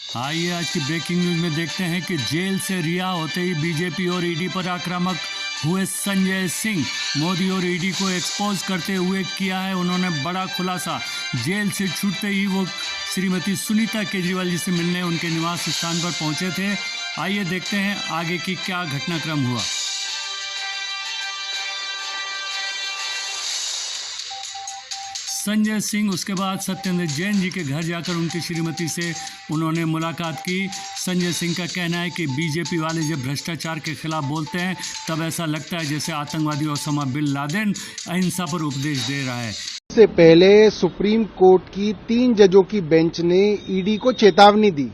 आइए आज की ब्रेकिंग न्यूज में देखते हैं कि जेल से रिहा होते ही बीजेपी और ईडी पर आक्रामक हुए संजय सिंह। मोदी और ईडी को एक्सपोज करते हुए किया है उन्होंने बड़ा खुलासा। जेल से छूटते ही वो श्रीमती सुनीता केजरीवाल जी से मिलने उनके निवास स्थान पर पहुंचे थे। आइए देखते हैं आगे की क्या घटनाक्रम हुआ। संजय सिंह उसके बाद सत्येंद्र जैन जी के घर जाकर उनकी श्रीमती से उन्होंने मुलाकात की। संजय सिंह का कहना है कि बीजेपी वाले जब भ्रष्टाचार के खिलाफ बोलते हैं तब ऐसा लगता है जैसे आतंकवादी ओसामा बिन लादेन अहिंसा पर उपदेश दे रहा है। इससे पहले सुप्रीम कोर्ट की 3 जजों की बेंच ने ईडी को चेतावनी दी।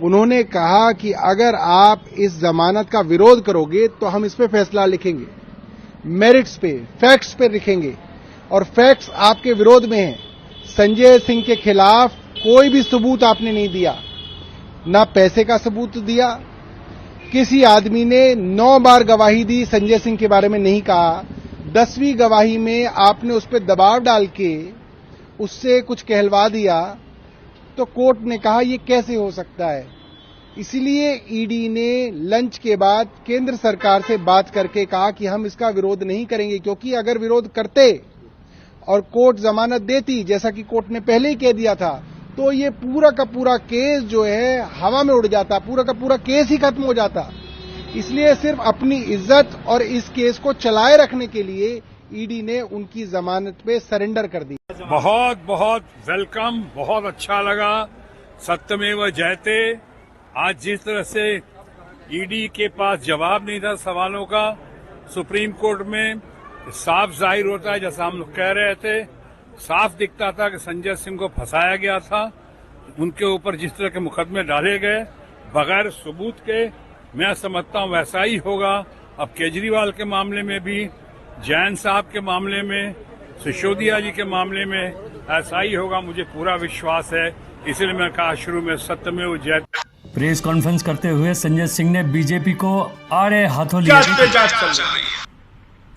उन्होंने कहा कि अगर आप इस जमानत का विरोध करोगे तो हम इस पे फैसला लिखेंगे, मेरिट्स पे, फैक्ट्स पे लिखेंगे, और फैक्ट्स आपके विरोध में हैं। संजय सिंह के खिलाफ कोई भी सबूत आपने नहीं दिया, ना पैसे का सबूत दिया। किसी आदमी ने 9 बार गवाही दी, संजय सिंह के बारे में नहीं कहा। 10वीं गवाही में आपने उस पर दबाव डाल के उससे कुछ कहलवा दिया, तो कोर्ट ने कहा ये कैसे हो सकता है। इसलिए ईडी ने लंच के बाद केंद्र सरकार से बात करके कहा कि हम इसका विरोध नहीं करेंगे, क्योंकि अगर विरोध करते और कोर्ट जमानत देती, जैसा कि कोर्ट ने पहले ही कह दिया था, तो ये पूरा का पूरा केस जो है हवा में उड़ जाता, पूरा का पूरा केस ही खत्म हो जाता। इसलिए सिर्फ अपनी इज्जत और इस केस को चलाए रखने के लिए ईडी ने उनकी जमानत पे सरेंडर कर दी। बहुत बहुत वेलकम, बहुत अच्छा लगा। सत्यमेव जयते। आज जिस तरह से ईडी के पास जवाब नहीं था सवालों का, सुप्रीम कोर्ट में साफ जाहिर होता है, जैसा हम लोग कह रहे थे, साफ दिखता था कि संजय सिंह को फंसाया गया था। उनके ऊपर जिस तरह के मुकदमे डाले गए बगैर सबूत के, मैं समझता हूं वैसा ही होगा। अब केजरीवाल के मामले में भी, जैन साहब के मामले में, सिसोदिया जी के मामले में ऐसा ही होगा, मुझे पूरा विश्वास है। इसलिए मैं कहा शुरू में सत्यमेव जयते। प्रेस कॉन्फ्रेंस करते हुए संजय सिंह ने बीजेपी को आड़े हाथों जांच चल रही है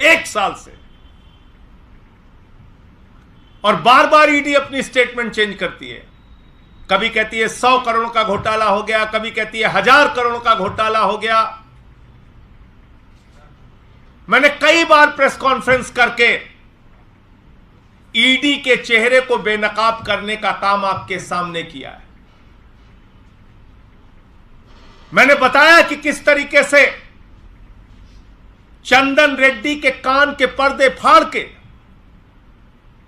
1 साल से, और बार बार ईडी अपनी स्टेटमेंट चेंज करती है। कभी कहती है 100 करोड़ का घोटाला हो गया, कभी कहती है 1000 करोड़ का घोटाला हो गया। मैंने कई बार प्रेस कॉन्फ्रेंस करके ईडी के चेहरे को बेनकाब करने का काम आपके सामने किया है। मैंने बताया कि किस तरीके से चंदन रेड्डी के कान के पर्दे फाड़ के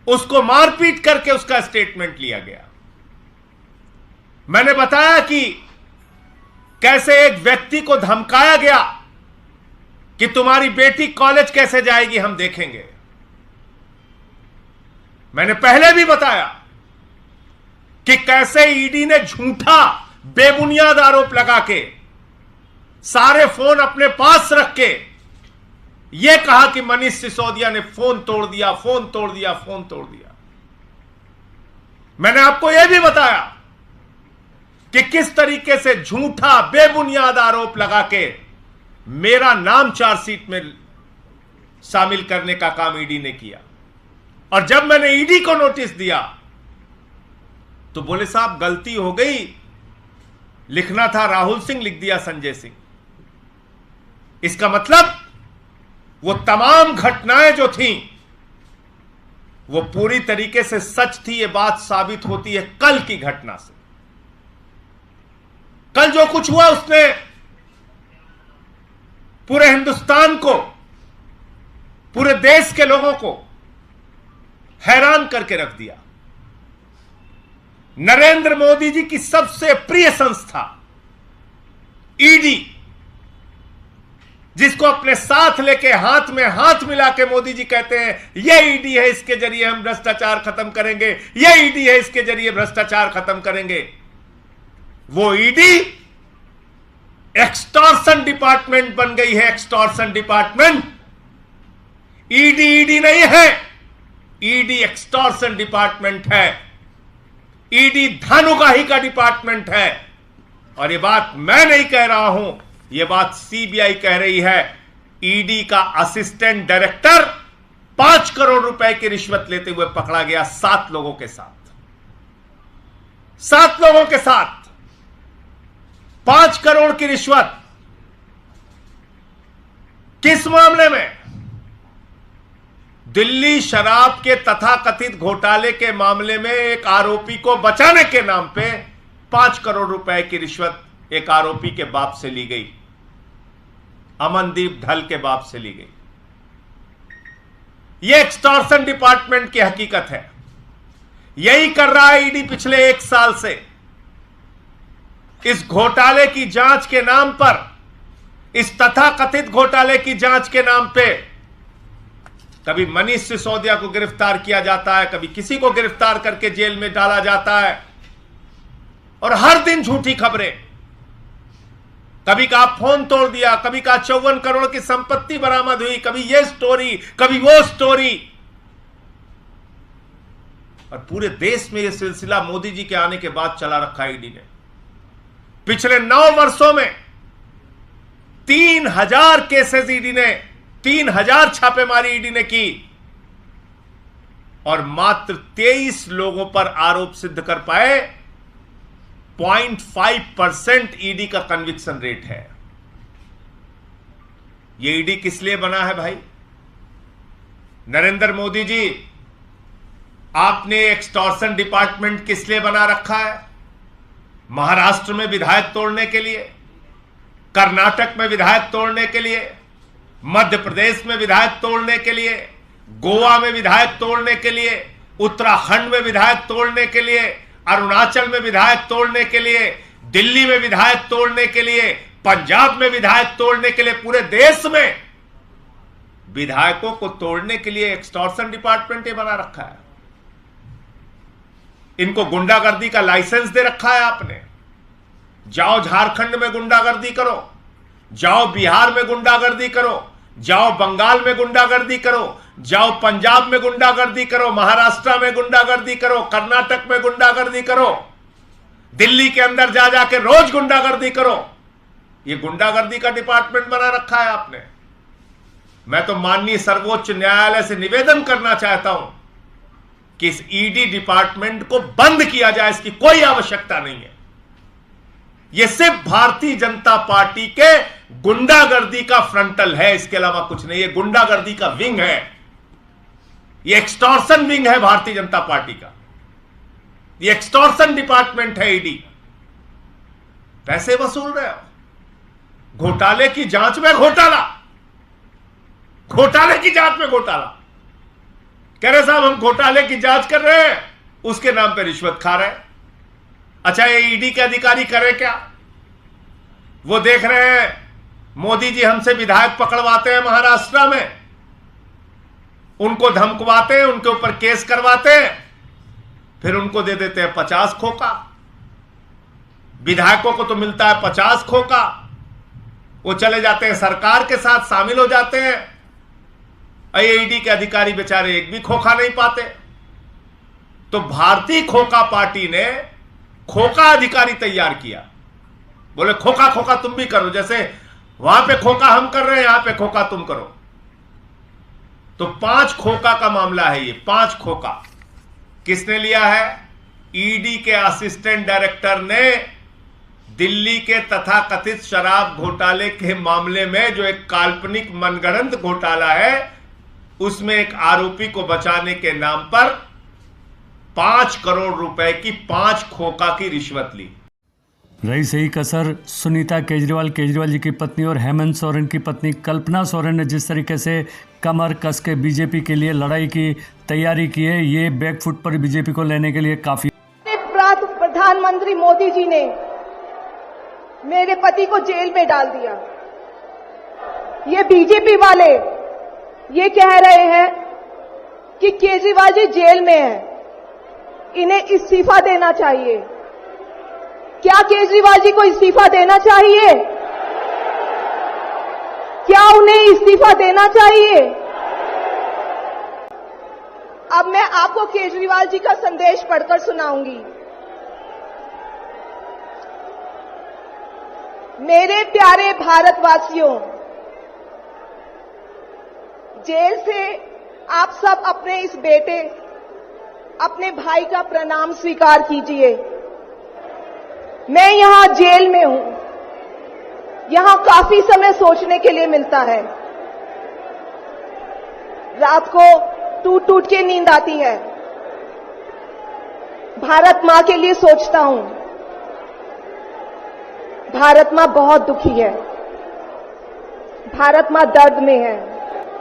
उसको मारपीट करके उसका स्टेटमेंट लिया गया। मैंने बताया कि कैसे एक व्यक्ति को धमकाया गया कि तुम्हारी बेटी कॉलेज कैसे जाएगी, हम देखेंगे। मैंने पहले भी बताया कि कैसे ईडी ने झूठा बेबुनियाद आरोप लगा के, सारे फोन अपने पास रख के यह कहा कि मनीष सिसोदिया ने फोन तोड़ दिया, फोन तोड़ दिया, फोन तोड़ दिया। मैंने आपको यह भी बताया कि किस तरीके से झूठा बेबुनियाद आरोप लगा के मेरा नाम चार्जशीट में शामिल करने का काम ईडी ने किया। और जब मैंने ईडी को नोटिस दिया तो बोले साहब गलती हो गई, लिखना था राहुल सिंह, लिख दिया संजय सिंह। इसका मतलब वो तमाम घटनाएं जो थीं वो पूरी तरीके से सच थी। ये बात साबित होती है कल की घटना से। कल जो कुछ हुआ उसने पूरे हिंदुस्तान को, पूरे देश के लोगों को हैरान करके रख दिया। नरेंद्र मोदी जी की सबसे प्रिय संस्था ईडी, जिसको अपने साथ लेके हाथ में हाथ मिला के मोदी जी कहते हैं यह ईडी है, इसके जरिए हम भ्रष्टाचार खत्म करेंगे, यह ईडी है, इसके जरिए भ्रष्टाचार खत्म करेंगे। वो ईडी एक्सटॉर्शन डिपार्टमेंट बन गई है। Extortion department. ईडी नहीं है, ईडी एक्सटॉर्शन डिपार्टमेंट है। ईडी धनुगाही का डिपार्टमेंट है। और ये बात मैं नहीं कह रहा हूं, ये बात सीबीआई कह रही है। ईडी का असिस्टेंट डायरेक्टर 5 करोड़ रुपए की रिश्वत लेते हुए पकड़ा गया 7 लोगों के साथ। 7 लोगों के साथ। 5 करोड़ की रिश्वत किस मामले में? दिल्ली शराब के तथाकथित घोटाले के मामले में एक आरोपी को बचाने के नाम पे 5 करोड़ रुपए की रिश्वत एक आरोपी के बाप से ली गई, अमनदीप ढल के बाप से ली गई। यह एक्सटॉर्शन डिपार्टमेंट की हकीकत है। यही कर रहा है ईडी पिछले 1 साल से। इस घोटाले की जांच के नाम पर, इस तथाकथित घोटाले की जांच के नाम पे कभी मनीष सिसोदिया को गिरफ्तार किया जाता है, कभी किसी को गिरफ्तार करके जेल में डाला जाता है, और हर दिन झूठी खबरें। कभी कहा फोन तोड़ दिया, कभी कहा 54 करोड़ की संपत्ति बरामद हुई, कभी ये स्टोरी, कभी वो स्टोरी। और पूरे देश में यह सिलसिला मोदी जी के आने के बाद चला रखा ईडी ने। पिछले 9 वर्षों में 3000 केसेस ईडी ने, 3000 छापेमारी ईडी ने की, और मात्र 23 लोगों पर आरोप सिद्ध कर पाए। 0.5% ईडी का कन्विक्शन रेट है। यह ईडी किस लिए बना है भाई? नरेंद्र मोदी जी, आपने एक्सटॉर्शन डिपार्टमेंट किस लिए बना रखा है? महाराष्ट्र में विधायक तोड़ने के लिए, कर्नाटक में विधायक तोड़ने के लिए, मध्य प्रदेश में विधायक तोड़ने के लिए, गोवा में विधायक तोड़ने के लिए, उत्तराखंड में विधायक तोड़ने के लिए, अरुणाचल में विधायक तोड़ने के लिए, दिल्ली में विधायक तोड़ने के लिए, पंजाब में विधायक तोड़ने के लिए, पूरे देश में विधायकों को तोड़ने के लिए एक्सटॉर्शन डिपार्टमेंट ये बना रखा है। इनको गुंडागर्दी का लाइसेंस दे रखा है आपने। जाओ झारखंड में गुंडागर्दी करो, जाओ बिहार में गुंडागर्दी करो, जाओ बंगाल में गुंडागर्दी करो, जाओ पंजाब में गुंडागर्दी करो, महाराष्ट्र में गुंडागर्दी करो, कर्नाटक में गुंडागर्दी करो, दिल्ली के अंदर जा जाके रोज गुंडागर्दी करो। ये गुंडागर्दी का डिपार्टमेंट बना रखा है आपने। मैं तो माननीय सर्वोच्च न्यायालय से निवेदन करना चाहता हूं कि इस ईडी डिपार्टमेंट को बंद किया जाए। इसकी कोई आवश्यकता नहीं है। यह सिर्फ भारतीय जनता पार्टी के गुंडागर्दी का फ्रंटल है, इसके अलावा कुछ नहीं। यह गुंडागर्दी का विंग है, यह एक्सटॉर्शन विंग है भारतीय जनता पार्टी का। यह एक्सटॉर्शन डिपार्टमेंट है ईडी। पैसे वसूल रहे हो, घोटाले की जांच में घोटाला, घोटाले की जांच में घोटाला। कह रहे साहब हम घोटाले की जांच कर रहे हैं, उसके नाम पे रिश्वत खा रहे हैं। अच्छा, ये ईडी के अधिकारी करे क्या? वो देख रहे हैं मोदी जी हमसे विधायक पकड़वाते हैं महाराष्ट्र में, उनको धमकवाते हैं, उनके ऊपर केस करवाते हैं, फिर उनको दे देते हैं 50 खोखा। विधायकों को तो मिलता है 50 खोखा, वो चले जाते हैं सरकार के साथ शामिल हो जाते हैं। ईडी के अधिकारी बेचारे एक भी खोखा नहीं पाते। तो भारतीय खोखा पार्टी ने खोखा अधिकारी तैयार किया। बोले खोखा खोखा तुम भी करो, जैसे वहां पे खोखा हम कर रहे हैं, यहां पे खोखा तुम करो। तो 5 खोखा का मामला है ये। 5 खोखा किसने लिया है? ईडी के असिस्टेंट डायरेक्टर ने दिल्ली के तथाकथित शराब घोटाले के मामले में, जो एक काल्पनिक मनगढ़ंत घोटाला है, उसमें एक आरोपी को बचाने के नाम पर 5 करोड़ रुपए की 5 खोखा की रिश्वत ली। रही सही कसर सुनीता केजरीवाल, केजरीवाल जी की पत्नी, और हेमंत सोरेन की पत्नी कल्पना सोरेन ने जिस तरीके से कमर कस के बीजेपी के लिए लड़ाई की तैयारी की है, ये बैकफुट पर बीजेपी को लेने के लिए काफी। प्रधानमंत्री मोदी जी ने मेरे पति को जेल में डाल दिया। ये बीजेपी वाले ये कह रहे हैं कि केजरीवाल जी जेल में हैं, इन्हें इस्तीफा देना चाहिए। क्या केजरीवाल जी को इस्तीफा देना चाहिए? क्या उन्हें इस्तीफा देना चाहिए? अब मैं आपको केजरीवाल जी का संदेश पढ़कर सुनाऊंगी। मेरे प्यारे भारतवासियों, जेल से आप सब अपने इस बेटे, अपने भाई का प्रणाम स्वीकार कीजिए। मैं यहां जेल में हूं। यहां काफी समय सोचने के लिए मिलता है। रात को टूट टूट के नींद आती है। भारत मां के लिए सोचता हूं। भारत मां बहुत दुखी है। भारत मां दर्द में है।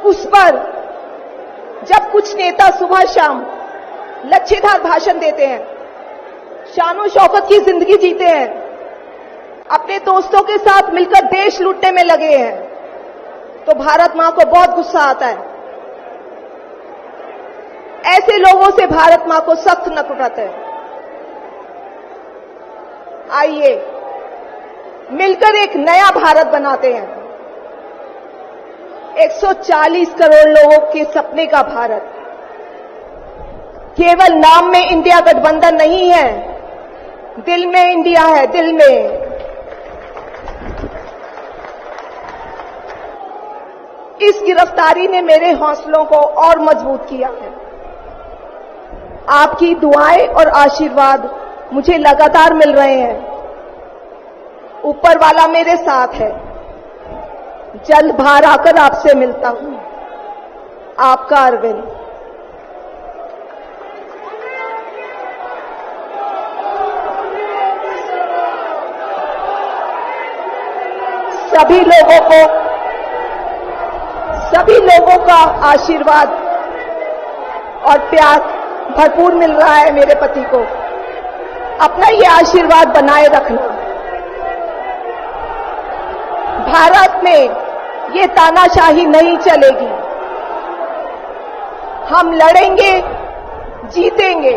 उस पर जब कुछ नेता सुबह शाम लच्छेदार भाषण देते हैं, शानो शौकत की जिंदगी जीते हैं, अपने दोस्तों के साथ मिलकर देश लूटने में लगे हैं, तो भारत मां को बहुत गुस्सा आता है। ऐसे लोगों से भारत मां को सख्त नफरत है। आइए मिलकर एक नया भारत बनाते हैं। 140 करोड़ लोगों के सपने का भारत। केवल नाम में इंडिया गठबंधन नहीं है, दिल में इंडिया है, दिल में। इस गिरफ्तारी ने मेरे हौसलों को और मजबूत किया है। आपकी दुआएं और आशीर्वाद मुझे लगातार मिल रहे हैं। ऊपर वाला मेरे साथ है। जल्द बाहर आकर आपसे मिलता हूं। आपका अरविंद। सभी लोगों का आशीर्वाद और प्यार भरपूर मिल रहा है मेरे पति को। अपना ये आशीर्वाद बनाए रखना। भारत में ये तानाशाही नहीं चलेगी। हम लड़ेंगे, जीतेंगे।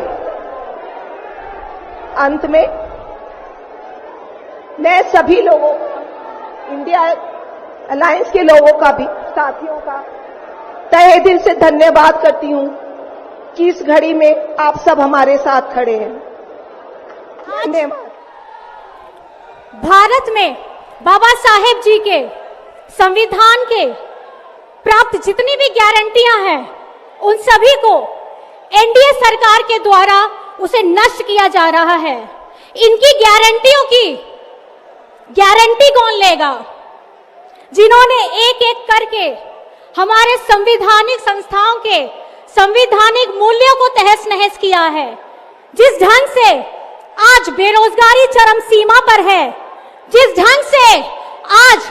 अंत में मैं सभी लोगों, इंडिया अलायंस के लोगों का भी, साथियों का तहे दिल से धन्यवाद करती हूं कि इस घड़ी में आप सब हमारे साथ खड़े हैं। धन्यवाद। भारत में बाबा साहेब जी के संविधान के प्राप्त जितनी भी गारंटियां हैं, उन सभी को एनडीए सरकार के द्वारा उसे नष्ट किया जा रहा है। इनकी गारंटियों की गारंटी कौन लेगा? जिन्होंने एक एक करके हमारे संवैधानिक संस्थाओं के संवैधानिक मूल्यों को तहस नहस किया है। जिस ढंग से आज बेरोजगारी चरम सीमा पर है, जिस ढंग से आज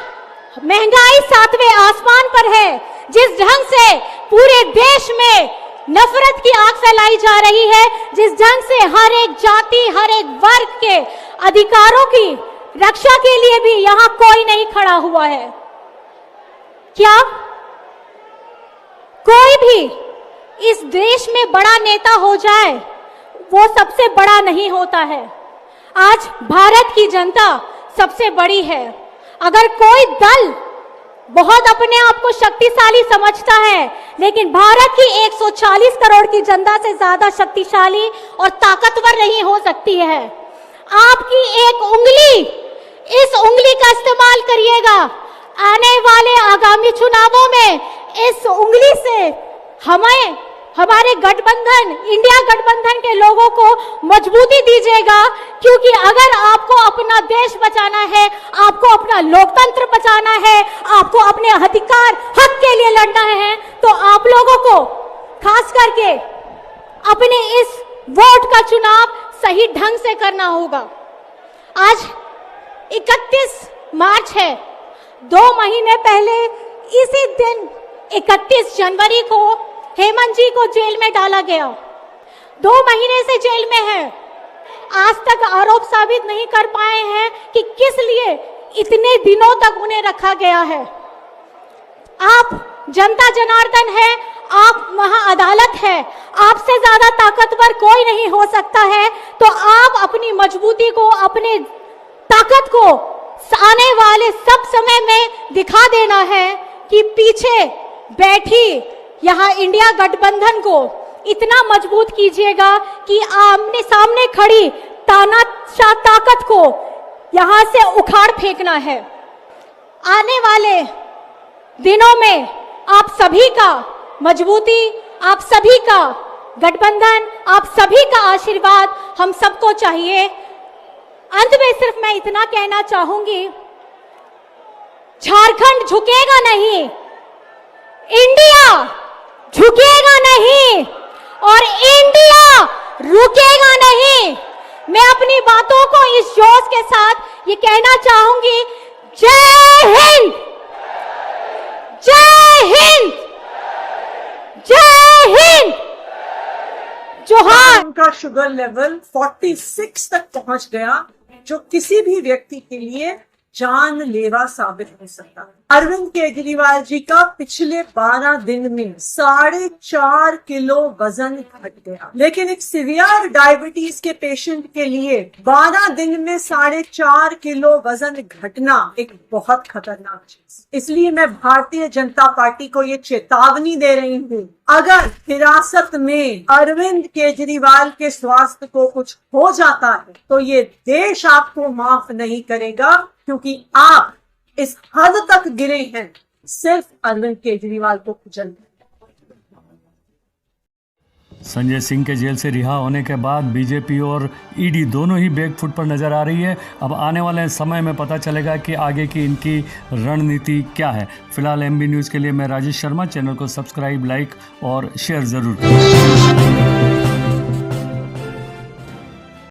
महंगाई 7वें आसमान पर है, जिस ढंग से पूरे देश में नफरत की आग फैलाई जा रही है, जिस ढंग से हर एक जाति, हर एक वर्ग के अधिकारों की रक्षा के लिए भी यहां कोई नहीं खड़ा हुआ है। क्या कोई भी इस देश में बड़ा नेता हो जाए, वो सबसे बड़ा नहीं होता है। आज भारत की जनता सबसे बड़ी है। अगर कोई दल बहुत अपने आप को शक्तिशाली समझता है, लेकिन भारत की 140 करोड़ की जनता से ज्यादा शक्तिशाली और ताकतवर नहीं हो सकती है। आपकी एक उंगली, इस उंगली का इस्तेमाल करिएगा। आने वाले आगामी चुनावों में इस उंगली से हमें, हमारे गठबंधन, इंडिया गठबंधन के लोगों को मजबूती दीजिएगा, क्योंकि अगर आपको अपना देश बचाना है, आपको अपना लोकतंत्र बचाना है, आपको अपने अधिकार, हक के लिए लड़ना है, तो आप लोगों को खास करके अपने इस वोट का चुनाव सही ढंग से करना होगा। आज 31 मार्च है। 2 महीने पहले इसी दिन 31 जनवरी को हेमंत जी को जेल में डाला गया। 2 महीने से जेल में है। आज तक आरोप साबित नहीं कर पाए हैं कि किस लिए इतने दिनों तक उन्हें रखा गया है। आप जनता जनार्दन है, आप वहां अदालत है, आपसे ज्यादा ताकतवर कोई नहीं हो सकता है। तो आप अपनी मजबूती को, अपने ताकत को आने वाले सब समय में दिखा देना है कि पीछे बैठी यहां इंडिया गठबंधन को इतना मजबूत कीजिएगा कि आमने सामने खड़ी तानाशाह ताकत को यहां से उखाड़ फेंकना है। आने वाले दिनों में आप सभी का मजबूती, आप सभी का गठबंधन, आप सभी का आशीर्वाद हम सबको चाहिए। अंत में सिर्फ मैं इतना कहना चाहूंगी झारखंड झुकेगा नहीं, इंडिया झुकेगा नहीं और इंडिया रुकेगा नहीं। मैं अपनी बातों को इस जोश के साथ ये कहना चाहूंगी, जय हिंद, जय हिंद, जय हिंद, जोहार। उनका शुगर लेवल 46 तक पहुंच गया, जो किसी भी व्यक्ति के लिए जानलेवा साबित हो सकता है। अरविंद केजरीवाल जी का पिछले 12 दिन में 4.5 किलो वजन घट गया, लेकिन एक सीवियर डायबिटीज के पेशेंट के लिए 12 दिन में 4.5 किलो वजन घटना एक बहुत खतरनाक चीज। इसलिए मैं भारतीय जनता पार्टी को ये चेतावनी दे रही हूँ, अगर हिरासत में अरविंद केजरीवाल के स्वास्थ्य को कुछ हो जाता है तो ये देश आपको माफ नहीं करेगा, क्योंकि आप इस हद तक गिरे हैं सिर्फ अरविंद केजरीवाल को कुचल। संजय सिंह के जेल से रिहा होने के बाद बीजेपी और ईडी दोनों ही बैकफुट पर नजर आ रही है। अब आने वाले समय में पता चलेगा कि आगे की इनकी रणनीति क्या है। फिलहाल एमबी न्यूज़ के लिए मैं राजेश शर्मा। चैनल को सब्सक्राइब, लाइक और शेयर ज़रूर करें।